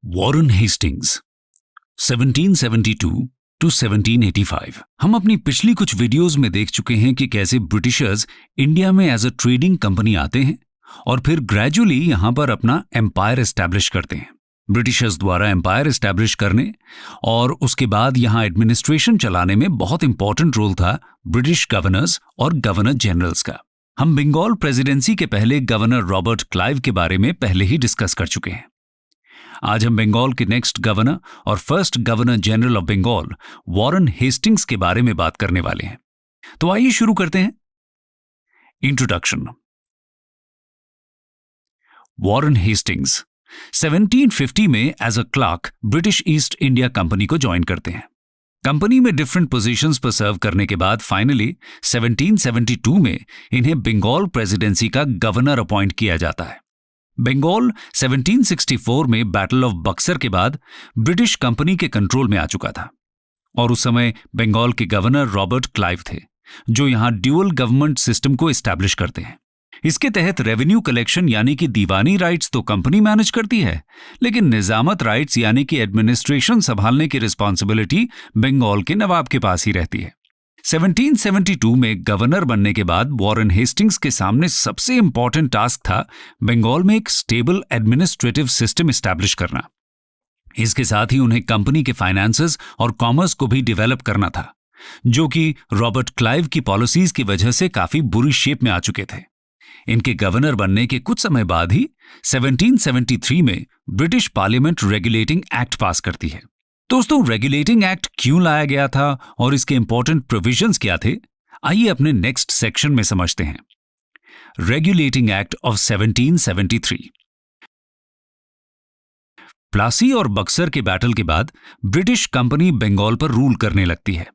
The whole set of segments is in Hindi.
Warren Hastings 1772 to 1785। हम अपनी पिछली कुछ वीडियोस में देख चुके हैं कि कैसे ब्रिटिशर्स इंडिया में एज अ ट्रेडिंग कंपनी आते हैं और फिर ग्रेजुअली यहां पर अपना एम्पायर एस्टैब्लिश करते हैं। ब्रिटिशर्स द्वारा एम्पायर एस्टैब्लिश करने और उसके बाद यहां एडमिनिस्ट्रेशन चलाने में बहुत इंपॉर्टेंट रोल था ब्रिटिश गवर्नर्स और गवर्नर जनरल्स का। हम बंगाल प्रेसिडेंसी के पहले गवर्नर रॉबर्ट क्लाइव के बारे में पहले ही डिस्कस कर चुके हैं। आज हम बंगाल के नेक्स्ट गवर्नर और first governor general of Bengal Warren Hastings के बारे में बात करने वाले हैं। तो आइए शुरू करते हैं। इंट्रोडक्शन। वॉरेन हेस्टिंग्स 1750 में as a clerk British East India company को ज्वाइन करते हैं। कंपनी में डिफरेंट पोजीशंस पर सर्व करने के बाद फाइनली 1772 में इन्हें बंगाल प्रेसिडेंसी का गवर्नर अपॉइंट किया जाता है। बंगाल 1764 में बैटल ऑफ बक्सर के बाद ब्रिटिश कंपनी के कंट्रोल में आ चुका था और उस समय बंगाल के गवर्नर रॉबर्ट क्लाइव थे, जो यहां ड्यूअल गवर्नमेंट सिस्टम को एस्टैब्लिश करते हैं। इसके तहत रेवेन्यू कलेक्शन यानी कि दीवानी राइट्स तो कंपनी मैनेज करती है, लेकिन निजामत राइट्स यानी कि एडमिनिस्ट्रेशन संभालने की रिस्पॉन्सिबिलिटी बंगाल के नवाब के पास ही रहती है। 1772 में गवर्नर बनने के बाद वॉरेन हेस्टिंग्स के सामने सबसे इंपॉर्टेंट टास्क था बंगाल में एक स्टेबल एडमिनिस्ट्रेटिव सिस्टम एस्टैब्लिश करना। इसके साथ ही उन्हें कंपनी के फाइनेंसेस और कॉमर्स को भी डेवलप करना था, जो कि रॉबर्ट क्लाइव की पॉलिसीज की वजह से काफी बुरी शेप में आ चुके थे। इनके गवर्नर बनने के कुछ समय बाद ही 1773 में ब्रिटिश पार्लियामेंट रेगुलेटिंग एक्ट पास करती है। दोस्तों, रेगुलेटिंग एक्ट क्यों लाया गया था और इसके इंपॉर्टेंट प्रोविजंस क्या थे, आइए अपने नेक्स्ट सेक्शन में समझते हैं। Regulating act of 1773। प्लासी और बक्सर के बैटल के बाद ब्रिटिश कंपनी बंगाल पर रूल करने लगती है।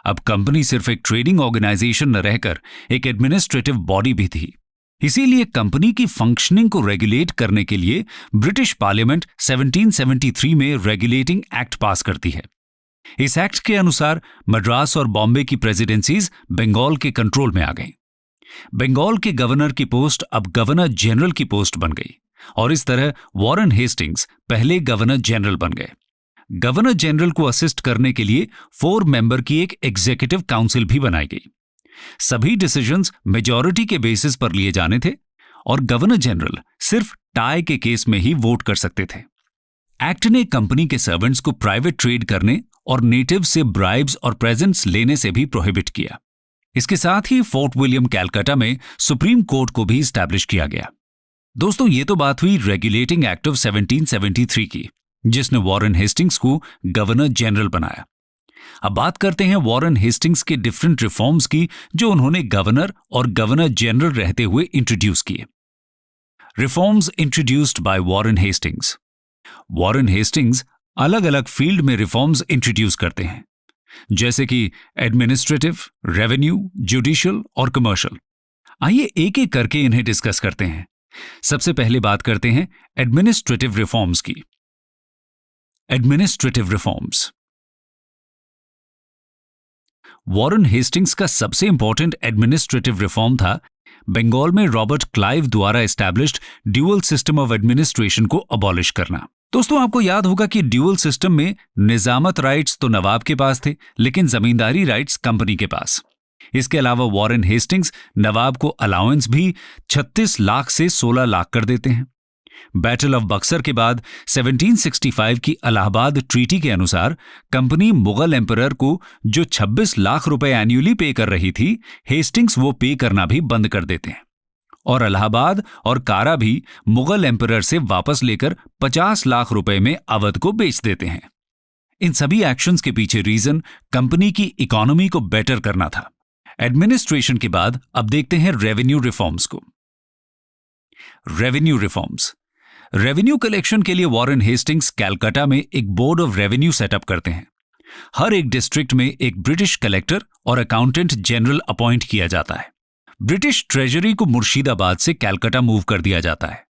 अब कंपनी सिर्फ एक ट्रेडिंग ऑर्गेनाइजेशन न रहकर एक एडमिनिस्ट्रेटिव बॉडी भी थी। इसीलिए कंपनी की फंक्शनिंग को रेगुलेट करने के लिए ब्रिटिश पार्लियामेंट 1773 में रेगुलेटिंग एक्ट पास करती है। इस एक्ट के अनुसार मद्रास और बॉम्बे की प्रेसिडेंसीज बंगाल के कंट्रोल में आ गईं। बंगाल के गवर्नर की पोस्ट अब गवर्नर जनरल की पोस्ट बन गई और इस तरह वॉरेन हेस्टिंग्स पहले गवर्नर जनरल बन गए। गवर्नर जनरल को असिस्ट करने के लिए 4 मेंबर की एक एग्जीक्यूटिव काउंसिल भी बनाई गई। सभी डिसीजंस मेजॉरिटी के बेसिस पर लिए जाने थे और गवर्नर जनरल सिर्फ टाई के केस में ही वोट कर सकते थे। एक्ट ने कंपनी के सर्वेंट्स को प्राइवेट ट्रेड करने और नेटिव से ब्राइब्स और प्रेजेंट्स लेने से भी प्रोहिबिट किया। इसके साथ ही फोर्ट विलियम कैलकाटा में सुप्रीम कोर्ट को भी स्टैब्लिश किया गया। दोस्तों, ये तो बात हुई रेगुलेटिंग एक्ट ऑफ 1773 की, जिसने वॉरेन हेस्टिंग्स को गवर्नर जनरल बनाया। अब बात करते हैं वॉरेन हेस्टिंग्स के डिफरेंट रिफॉर्म्स की, जो उन्होंने गवर्नर और गवर्नर जनरल रहते हुए इंट्रोड्यूस किए। Reforms introduced by Warren Hastings. Warren Hastings अलग अलग फील्ड में रिफॉर्म्स इंट्रोड्यूस करते हैं, जैसे कि एडमिनिस्ट्रेटिव, रेवेन्यू, जुडिशियल और कमर्शियल। आइए एक एक करके इन्हें डिस्कस करते हैं। सबसे पहले बात करते हैं एडमिनिस्ट्रेटिव रिफॉर्म्स की। Administrative reforms. वॉरेन हेस्टिंग्स का सबसे इंपॉर्टेंट एडमिनिस्ट्रेटिव रिफॉर्म था बंगाल में रॉबर्ट क्लाइव द्वारा established dual system of administration को अबॉलिश करना। दोस्तों, आपको याद होगा कि ड्यूअल सिस्टम में निजामत राइट्स तो नवाब के पास थे, लेकिन जमींदारी राइट्स कंपनी के पास। इसके अलावा वॉरेन हेस्टिंग्स नवाब को अलाउंस भी 36 लाख से 16 लाख कर देते हैं। बैटल ऑफ बक्सर के बाद 1765 की इलाहाबाद ट्रीटी के अनुसार कंपनी मुगल एम्परर को जो 26 लाख रुपए एन्युअली पे कर रही थी, हेस्टिंग्स वो पे करना भी बंद कर देते हैं और इलाहाबाद और कारा भी मुगल एम्परर से वापस लेकर 50 लाख रुपए में अवध को बेच देते हैं। इन सभी एक्शंस के पीछे रीजन कंपनी की इकोनॉमी को बेटर करना था। एडमिनिस्ट्रेशन के बाद अब देखते हैं रेवेन्यू रिफॉर्म्स को। Revenue reforms. रेवेन्यू कलेक्शन के लिए वॉरेन हेस्टिंग्स कैलकाटा में एक बोर्ड ऑफ रेवेन्यू सेटअप करते हैं। हर एक डिस्ट्रिक्ट में एक ब्रिटिश कलेक्टर और अकाउंटेंट जनरल अपॉइंट किया जाता है। ब्रिटिश ट्रेजरी को मुर्शिदाबाद से कैलकाटा मूव कर दिया जाता है।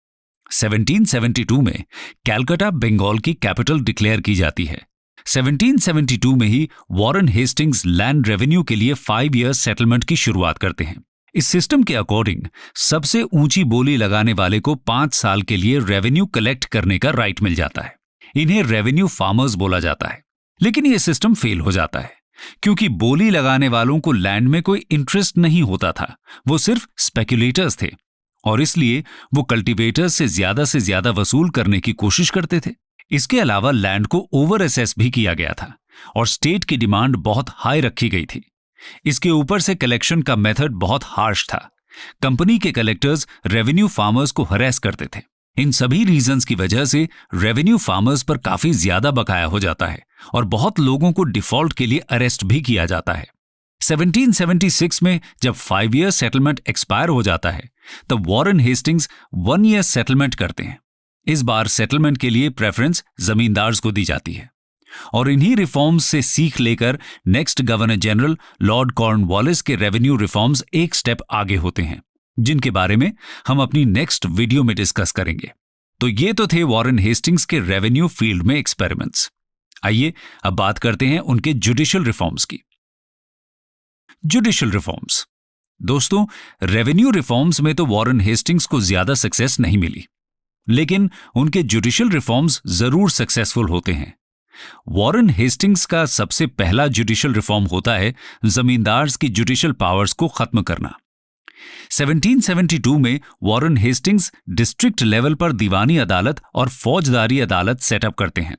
1772 में कैलकाटा बंगाल की कैपिटल डिक्लेयर की जाती है। 1772 में ही वॉरेन हेस्टिंग्स लैंड रेवेन्यू के लिए 5 ईयर सेटलमेंट की शुरुआत करते हैं। इस सिस्टम के अकॉर्डिंग सबसे ऊंची बोली लगाने वाले को 5 साल के लिए रेवेन्यू कलेक्ट करने का राइट मिल जाता है। इन्हें रेवेन्यू फार्मर्स बोला जाता है। लेकिन यह सिस्टम फेल हो जाता है क्योंकि बोली लगाने वालों को लैंड में कोई इंटरेस्ट नहीं होता था, वो सिर्फ स्पेक्युलेटर्स थे और इसलिए वो कल्टीवेटर्स से ज्यादा वसूल करने की कोशिश करते थे। इसके अलावा लैंड को ओवर एसेस भी किया गया था और स्टेट की डिमांड बहुत हाई रखी गई थी। इसके ऊपर से कलेक्शन का मेथड बहुत हार्श था। कंपनी के कलेक्टर्स रेवेन्यू फार्मर्स को हरेस करते थे। इन सभी रीजंस की वजह से रेवेन्यू फार्मर्स पर काफी ज्यादा बकाया हो जाता है और बहुत लोगों को डिफॉल्ट के लिए अरेस्ट भी किया जाता है। 1776 में जब 5 ईयर सेटलमेंट एक्सपायर हो जाता है तब वॉरेन हेस्टिंग्स 1 ईयर सेटलमेंट करते हैं। इस बार सेटलमेंट के लिए प्रेफरेंस जमींदार्स को दी जाती है और इन्हीं रिफॉर्म्स से सीख लेकर next governor general Lord Cornwallis के रेवेन्यू रिफॉर्म्स एक स्टेप आगे होते हैं, जिनके बारे में हम अपनी नेक्स्ट वीडियो में डिस्कस करेंगे। तो ये तो थे वॉरेन हेस्टिंग्स के रेवेन्यू फील्ड में एक्सपेरिमेंट्स। आइए अब बात करते हैं उनके जुडिशियल रिफॉर्म्स की। Judicial reforms. दोस्तों, रेवेन्यू रिफॉर्म्स में तो वॉरेन हेस्टिंग्स को ज्यादा सक्सेस नहीं मिली, लेकिन उनके जुडिशियल रिफॉर्म्स जरूर सक्सेसफुल होते हैं। वॉरेन हेस्टिंग्स का सबसे पहला जुडिशियल रिफॉर्म होता है जमींदार्स की जुडिशियल पावर्स को खत्म करना। 1772 में वॉरेन हेस्टिंग्स डिस्ट्रिक्ट लेवल पर दीवानी अदालत और फौजदारी अदालत सेटअप करते हैं।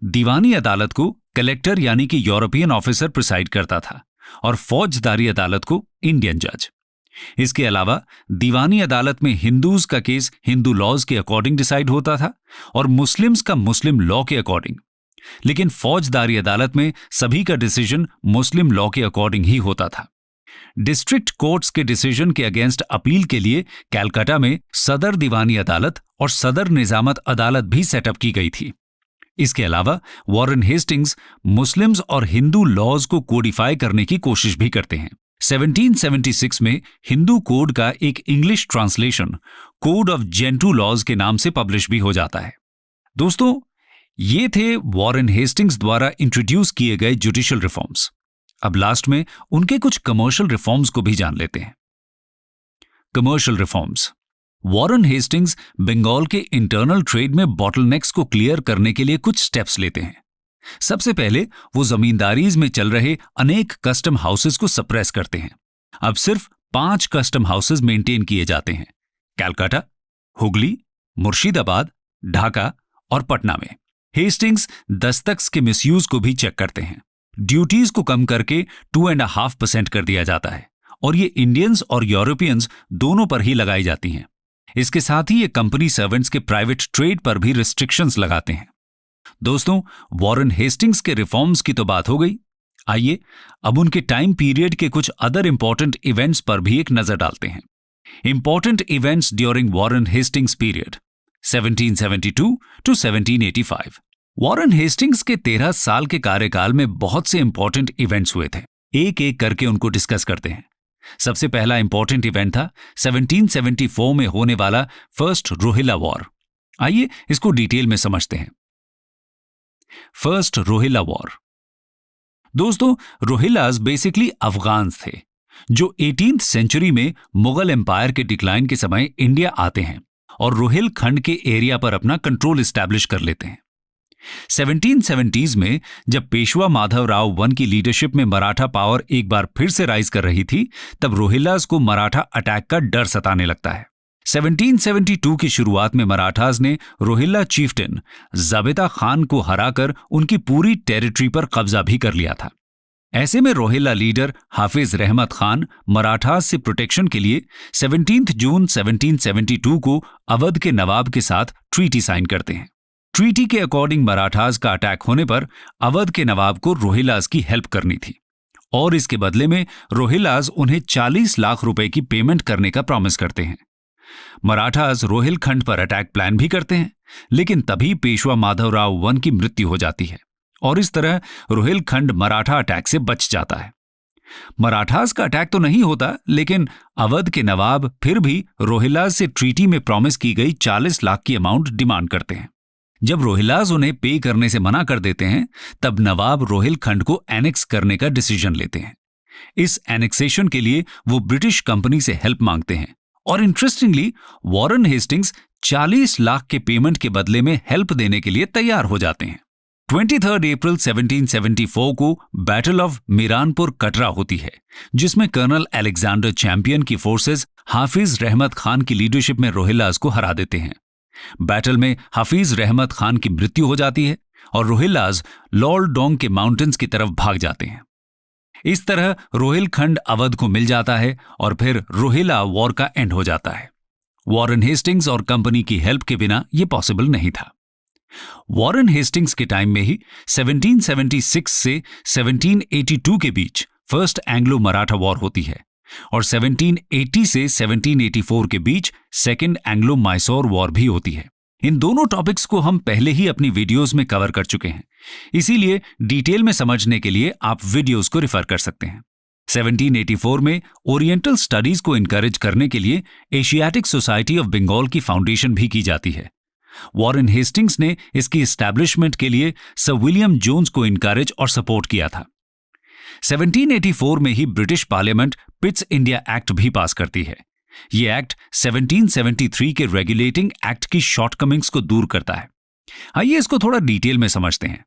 दीवानी अदालत को कलेक्टर यानी कि यूरोपियन ऑफिसर प्रिसाइड करता था और फौजदारी अदालत को इंडियन जज। इसके अलावा दीवानी अदालत में हिंदूज का केस हिंदू लॉज के अकॉर्डिंग डिसाइड होता था और मुस्लिम्स का मुस्लिम लॉ के अकॉर्डिंग। लेकिन फौजदारी अदालत में सभी का डिसीजन मुस्लिम लॉ के अकॉर्डिंग ही होता था। डिस्ट्रिक्ट कोर्ट्स के डिसीजन के अगेंस्ट अपील के लिए कैलकाटा में सदर दीवानी अदालत और सदर निजामत अदालत भी सेटअप की गई थी। इसके अलावा वॉरेन हेस्टिंग्स मुस्लिम्स और हिंदू लॉज को कोडिफाई करने की कोशिश भी करते हैं। 1776 में हिंदू कोड का एक English translation code of Gentoo laws के नाम से पब्लिश भी हो जाता है। दोस्तों, ये थे वॉरेन हेस्टिंग्स द्वारा इंट्रोड्यूस किए गए जुडिशियल रिफॉर्म्स। अब लास्ट में उनके कुछ कमर्शियल रिफॉर्म्स को भी जान लेते हैं। Commercial reforms. Warren Hastings Bengal के इंटरनल ट्रेड में बॉटलनेक्स को क्लियर करने के लिए कुछ स्टेप्स लेते हैं। सबसे पहले वो जमींदारीज में चल रहे अनेक कस्टम हाउसेस को सप्रेस करते हैं। अब सिर्फ 5 कस्टम हाउसेस मेंटेन किए जाते हैं, कैलकाटा, हुगली, मुर्शिदाबाद, ढाका और पटना में। हेस्टिंग्स दस्तख्त के मिसयूज को भी चेक करते हैं। ड्यूटीज को कम करके 2.5% कर दिया जाता है और ये इंडियंस और यूरोपियंस दोनों पर ही लगाई जाती हैं। इसके साथ ही ये कंपनी सर्वेंट्स के प्राइवेट ट्रेड पर भी रिस्ट्रिक्शंस लगाते हैं। दोस्तों, वॉरेन हेस्टिंग्स के रिफॉर्म्स की तो बात हो गई। आइए अब उनके टाइम पीरियड के कुछ अदर इंपॉर्टेंट इवेंट्स पर भी एक नजर डालते हैं। Important events during Warren Hastings period 1772 to 1785। Warren Hastings के 13 साल के कार्यकाल में बहुत से इंपॉर्टेंट इवेंट्स हुए थे। एक एक करके उनको डिस्कस करते हैं। सबसे पहला इंपॉर्टेंट इवेंट था 1774 में होने वाला फर्स्ट रोहिला वॉर। आइए इसको डिटेल में समझते हैं। First Rohilla war. दोस्तों, रोहिलास बेसिकली अफगान्स थे जो 18th सेंचुरी में मुगल एम्पायर के डिक्लाइन के समय इंडिया आते हैं और रोहिल खंड के एरिया पर अपना कंट्रोल एस्टैब्लिश कर लेते हैं। 1770s में जब पेशवा माधवराव वन की लीडरशिप में मराठा पावर एक बार फिर से राइज कर रही थी, तब रोहिल्लास को मराठा अटैक का डर सताने लगता है। 1772 की शुरुआत में मराठास ने रोहिल्ला चीफ्टेन ज़ाबिता खान को हराकर उनकी पूरी टेरिटरी पर कब्जा भी कर लिया था। ऐसे में रोहिल्ला लीडर हाफिज रहमत खान मराठास से प्रोटेक्शन के लिए 17 जून 1772 को अवध के नवाब के साथ ट्रीटी साइन करते हैं। ट्रीटी के अकॉर्डिंग मराठास का अटैक होने पर अवध के नवाब को रोहिल्लास की हेल्प करनी थी और इसके बदले में रोहिल्लास उन्हें 40 लाख रुपए की पेमेंट करने का प्रॉमिस करते हैं। मराठास रोहिलखंड पर अटैक प्लान भी करते हैं, लेकिन तभी पेशवा माधवराव वन की मृत्यु हो जाती है और इस तरह रोहिलखंड मराठा अटैक से बच जाता है। मराठास का अटैक तो नहीं होता, लेकिन अवध के नवाब फिर भी रोहिल्लास से ट्रीटी में प्रॉमिस की गई 40 लाख की अमाउंट डिमांड करते हैं। जब रोहिल्लास उन्हें पे करने से मना कर देते हैं, तब नवाब रोहिलखंड को एनेक्स करने का डिसीजन लेते हैं। इस एनेक्सेशन के लिए वो ब्रिटिश कंपनी से हेल्प मांगते हैं और इंटरेस्टिंगली वॉरेन हेस्टिंग्स 40 लाख के पेमेंट के बदले में हेल्प देने के लिए तैयार हो जाते हैं। 23 अप्रैल 1774 को बैटल ऑफ मीरानपुर कटरा होती है, जिसमें कर्नल अलेक्जेंडर चैंपियन की फोर्सेस हाफिज रहमत खान की लीडरशिप में रोहिल्लास को हरा देते हैं। बैटल में हाफिज रहमत खान की मृत्यु हो जाती है और रोहिल्लास लॉर्ड डोंग के माउंटेन्स की तरफ भाग जाते हैं। इस तरह रोहिलखंड अवध को मिल जाता है और फिर रोहिला वॉर का एंड हो जाता है। वॉरेन हेस्टिंग्स और कंपनी की हेल्प के बिना यह पॉसिबल नहीं था। वॉरेन हेस्टिंग्स के टाइम में ही 1776 से 1782 के बीच फर्स्ट एंग्लो मराठा वॉर होती है और 1780 से 1784 के बीच सेकेंड एंग्लो माइसोर वॉर भी होती है। इन दोनों टॉपिक्स को हम पहले ही अपनी वीडियोस में कवर कर चुके हैं, इसीलिए डिटेल में समझने के लिए आप वीडियोस को रिफर कर सकते हैं। 1784 में ओरिएंटल स्टडीज को इनकरेज करने के लिए एशियाटिक सोसाइटी ऑफ बंगाल की फाउंडेशन भी की जाती है। वॉरेन हेस्टिंग्स ने इसकी एस्टैब्लिशमेंट के लिए सर विलियम जोन्स को इनकरेज और सपोर्ट किया था। 1784 में ही British Parliament Pitt's India Act भी पास करती है। यह एक्ट 1773 के रेगुलेटिंग एक्ट की शॉर्टकमिंग्स को दूर करता है। आइए इसको थोड़ा डिटेल में समझते हैं।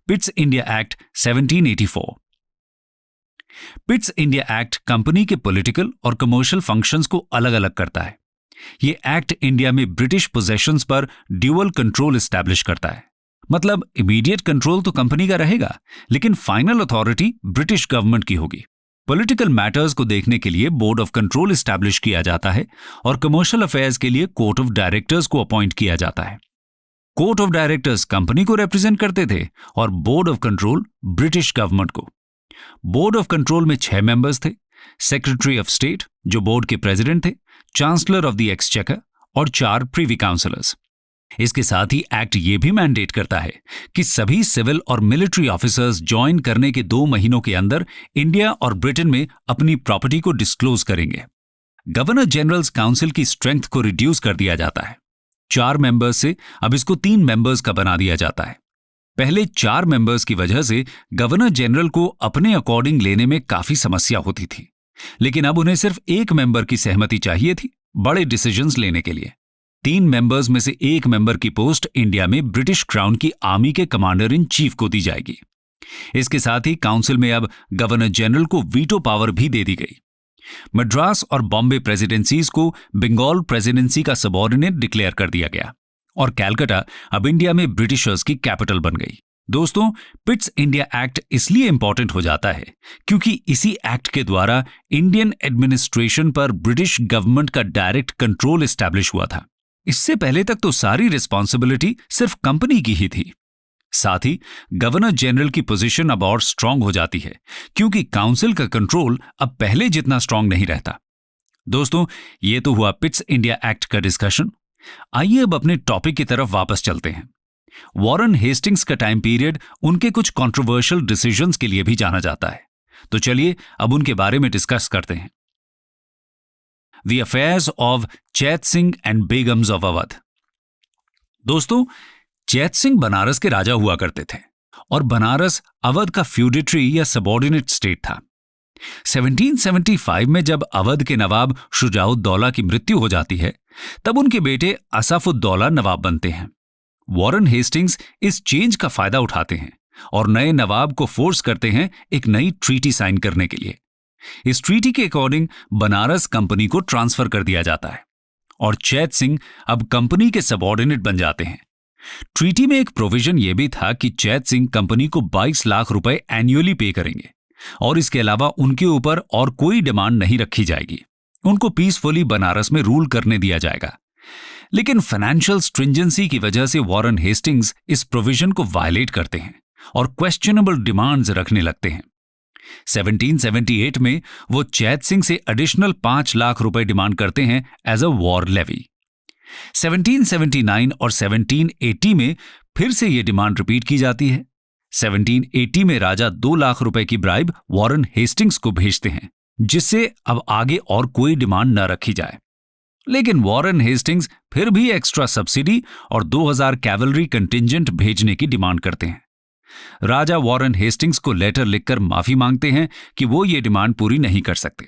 पिट्स India act 1784। पिट्स India act company के पॉलिटिकल और कमर्शियल फंक्शंस को अलग अलग करता है। यह एक्ट इंडिया में ब्रिटिश पोजेशंस पर ड्यूअल कंट्रोल एस्टैब्लिश करता है। मतलब इमीडिएट कंट्रोल तो कंपनी का रहेगा, लेकिन फाइनल अथॉरिटी ब्रिटिश गवर्नमेंट की होगी। पॉलिटिकल मैटर्स को देखने के लिए बोर्ड ऑफ कंट्रोल एस्टैब्लिश किया जाता है और कमर्शियल अफेयर्स के लिए कोर्ट ऑफ डायरेक्टर्स को अपॉइंट किया जाता है। कोर्ट ऑफ डायरेक्टर्स कंपनी को रिप्रेजेंट करते थे और board of control British government को। बोर्ड ऑफ कंट्रोल में 6 मेंबर्स थे, सेक्रेटरी ऑफ स्टेट जो बोर्ड के प्रेसिडेंट थे, चांसलर ऑफ द एक्सचेकर और 4 प्रीवी काउंसलर्स। इसके साथ ही एक्ट ये भी मैंडेट करता है कि सभी सिविल और मिलिट्री ऑफिसर्स ज्वाइन करने के 2 महीनों के अंदर इंडिया और ब्रिटेन में अपनी प्रॉपर्टी को डिस्क्लोज करेंगे। गवर्नर जनरल्स काउंसिल की स्ट्रेंथ को रिड्यूस कर दिया जाता है। 4 मेंबर्स से अब इसको 3 मेंबर्स का बना दिया जाता है। पहले 4 मेंबर्स की वजह से गवर्नर जनरल को अपने अकॉर्डिंग लेने में काफी समस्या होती थी, लेकिन अब उन्हें सिर्फ 1 मेंबर की सहमति चाहिए थी बड़े डिसीजंस लेने के लिए। 3 मेंबर्स में से 1 मेंबर की पोस्ट इंडिया में ब्रिटिश क्राउन की आर्मी के कमांडर इन चीफ को दी जाएगी। इसके साथ ही काउंसिल में अब गवर्नर जनरल को वीटो पावर भी दे दी गई। मद्रास और बॉम्बे प्रेसिडेंसीज को बंगाल प्रेसिडेंसी का सबऑर्डिनेट डिक्लेयर कर दिया गया और कैलकाटा अब इंडिया में ब्रिटिशर्स की कैपिटल बन गई। दोस्तों, पिट्स इंडिया एक्ट इसलिए इंपॉर्टेंट हो जाता है क्योंकि इसी एक्ट के द्वारा इंडियन एडमिनिस्ट्रेशन पर ब्रिटिश गवर्नमेंट का डायरेक्ट कंट्रोल एस्टैब्लिश हुआ था। इससे पहले तक तो सारी रिस्पॉन्सिबिलिटी सिर्फ कंपनी की ही थी। साथ ही गवर्नर जनरल की पोजीशन अब और स्ट्रांग हो जाती है क्योंकि काउंसिल का कंट्रोल अब पहले जितना स्ट्रांग नहीं रहता। दोस्तों, ये तो हुआ पिट्स इंडिया एक्ट का डिस्कशन। आइए अब अपने टॉपिक की तरफ वापस चलते हैं। वॉरेन हेस्टिंग्स का टाइम पीरियड उनके कुछ कंट्रोवर्शियल डिसीजंस के लिए भी जाना जाता है, तो चलिए अब उनके बारे में डिस्कस करते हैं। The affairs of चैत सिंह एंड बेगम्स ऑफ अवध। दोस्तों, चैत सिंह बनारस के राजा हुआ करते थे और बनारस अवध का फ्यूडेटरी या सबऑर्डिनेट स्टेट था। 1775 में जब अवध के नवाब शुजाउद्दौला की मृत्यु हो जाती है, तब उनके बेटे असफउद्दौला नवाब बनते हैं। वॉरेन हेस्टिंग्स इस चेंज का फायदा उठाते हैं और नए नवाब को फोर्स करते हैं एक नई ट्रीटी साइन करने के लिए। इस ट्रीटी के अकॉर्डिंग बनारस कंपनी को ट्रांसफर कर दिया जाता है और चैत सिंह अब कंपनी के सबऑर्डिनेट बन जाते हैं। ट्रीटी में एक प्रोविजन यह भी था कि चैत सिंह कंपनी को 22 लाख रुपए एनुअली पे करेंगे और इसके अलावा उनके ऊपर और कोई डिमांड नहीं रखी जाएगी। उनको पीसफुली बनारस में रूल करने दिया जाएगा। लेकिन फाइनेंशियल स्ट्रिंजेंसी की वजह से वॉरेन हेस्टिंग्स इस प्रोविजन को वायलेट करते हैं और क्वेश्चनेबल डिमांड्स रखने लगते हैं। 1778 में वो चैत सिंह से एडिशनल 5 लाख रुपए डिमांड करते हैं एज अ वॉर लेवी। 1779 और 1780 में फिर से ये डिमांड रिपीट की जाती है। 1780 में राजा 2 लाख रुपए की ब्राइब वॉरेन हेस्टिंग्स को भेजते हैं, जिससे अब आगे और कोई डिमांड न रखी जाए। लेकिन वॉरेन हेस्टिंग्स फिर भी एक्स्ट्रा सब्सिडी और 2000 कैवलरी कंटिंजेंट भेजने की डिमांड करते हैं। राजा वॉरेन हेस्टिंग्स को लेटर लिखकर माफी मांगते हैं कि वो ये डिमांड पूरी नहीं कर सकते।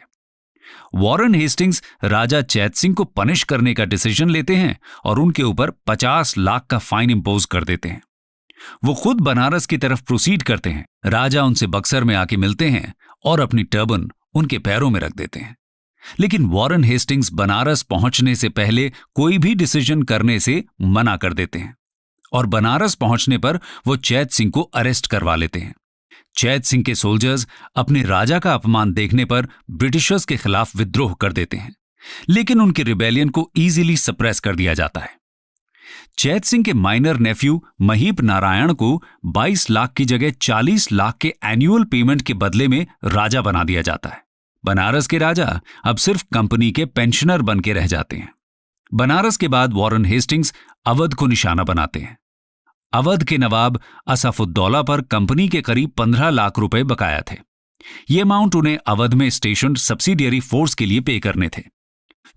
वॉरेन हेस्टिंग्स राजा चैत सिंह को पनिश करने का डिसीजन लेते हैं और उनके ऊपर 50 लाख का फाइन इंपोज कर देते हैं। वो खुद बनारस की तरफ प्रोसीड करते हैं। राजा उनसे बक्सर में आके मिलते हैं और अपनी टर्बन उनके पैरों में रख देते हैं। लेकिन वॉरेन हेस्टिंग्स बनारस पहुंचने से पहले कोई भी डिसीजन करने से मना कर देते हैं और बनारस पहुंचने पर वो चैत सिंह को अरेस्ट करवा लेते हैं। चैत सिंह के सोल्जर्स अपने राजा का अपमान देखने पर ब्रिटिशर्स के खिलाफ विद्रोह कर देते हैं, लेकिन उनके रिबेलियन को इजीली सप्रेस कर दिया जाता है। चैत सिंह के माइनर नेफ्यू महीप नारायण को 22 लाख की जगह 40 लाख के एनुअल पेमेंट के बदले में राजा बना दिया जाता है। बनारस के राजा अब सिर्फ कंपनी के पेंशनर बन के रह जाते हैं। बनारस के बाद वॉरेन हेस्टिंग्स अवध को निशाना बनाते हैं। अवध के नवाब असफुद्दौला पर कंपनी के करीब 15 लाख रुपए बकाया थे। ये अमाउंट उन्हें अवध में स्टेशन सब्सिडियरी फोर्स के लिए पे करने थे।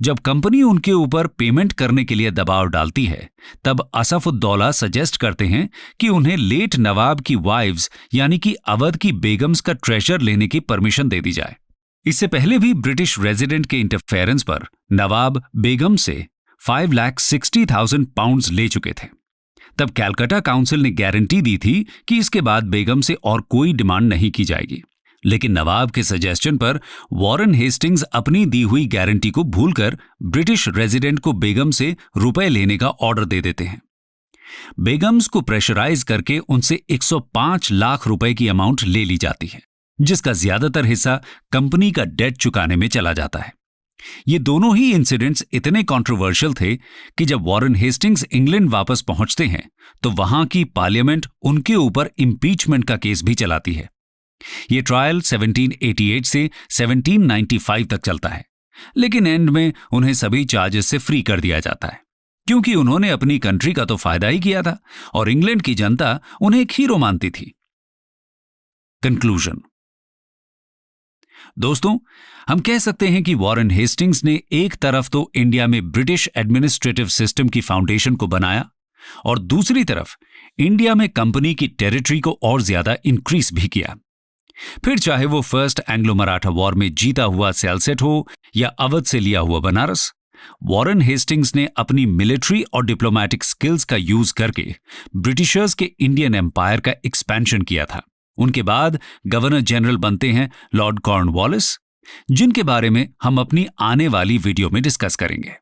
जब कंपनी उनके ऊपर पेमेंट करने के लिए दबाव डालती है, तब असफुद्दौला सजेस्ट करते हैं कि उन्हें लेट नवाब की वाइव्स यानी कि अवध की बेगम्स का ट्रेजर लेने की परमिशन दे दी जाए। इससे पहले भी ब्रिटिश रेजिडेंट के इंटरफेरेंस पर नवाब बेगम से 5,60,000 पाउंड्स ले चुके थे। तब कैलकाटा काउंसिल ने गारंटी दी थी कि इसके बाद बेगम से और कोई डिमांड नहीं की जाएगी। लेकिन नवाब के सजेशन पर वॉरेन हेस्टिंग्स अपनी दी हुई गारंटी को भूलकर ब्रिटिश रेजिडेंट को बेगम से रुपए लेने का ऑर्डर दे देते हैं। बेगम्स को प्रेशराइज करके उनसे 105 लाख रुपए की अमाउंट ले ली जाती है, जिसका ज्यादातर हिस्सा कंपनी का डेट चुकाने में चला जाता है। ये दोनों ही इंसिडेंट्स इतने कंट्रोवर्शियल थे कि जब वॉरेन हेस्टिंग्स इंग्लैंड वापस पहुंचते हैं तो वहां की पार्लियामेंट उनके ऊपर इंपीचमेंट का केस भी चलाती है। ये ट्रायल 1788 से 1795 तक चलता है, लेकिन एंड में उन्हें सभी चार्जेस से फ्री कर दिया जाता है, क्योंकि उन्होंने अपनी कंट्री का तो फायदा ही किया था और इंग्लैंड की जनता उन्हें एक हीरो मानती थी। कंक्लूजन। दोस्तों, हम कह सकते हैं कि वॉरेन हेस्टिंग्स ने एक तरफ तो इंडिया में ब्रिटिश एडमिनिस्ट्रेटिव सिस्टम की फाउंडेशन को बनाया और दूसरी तरफ इंडिया में कंपनी की टेरिटरी को और ज्यादा इंक्रीज भी किया। फिर चाहे वो फर्स्ट एंग्लो मराठा वॉर में जीता हुआ सैलसेट हो या अवध से लिया हुआ बनारस, वॉरेन हेस्टिंग्स ने अपनी मिलिट्री और डिप्लोमेटिक स्किल्स का यूज करके ब्रिटिशर्स के इंडियन एम्पायर का एक्सपेंशन किया था। उनके बाद गवर्नर जनरल बनते हैं लॉर्ड कॉर्नवालिस, जिनके बारे में हम अपनी आने वाली वीडियो में डिस्कस करेंगे।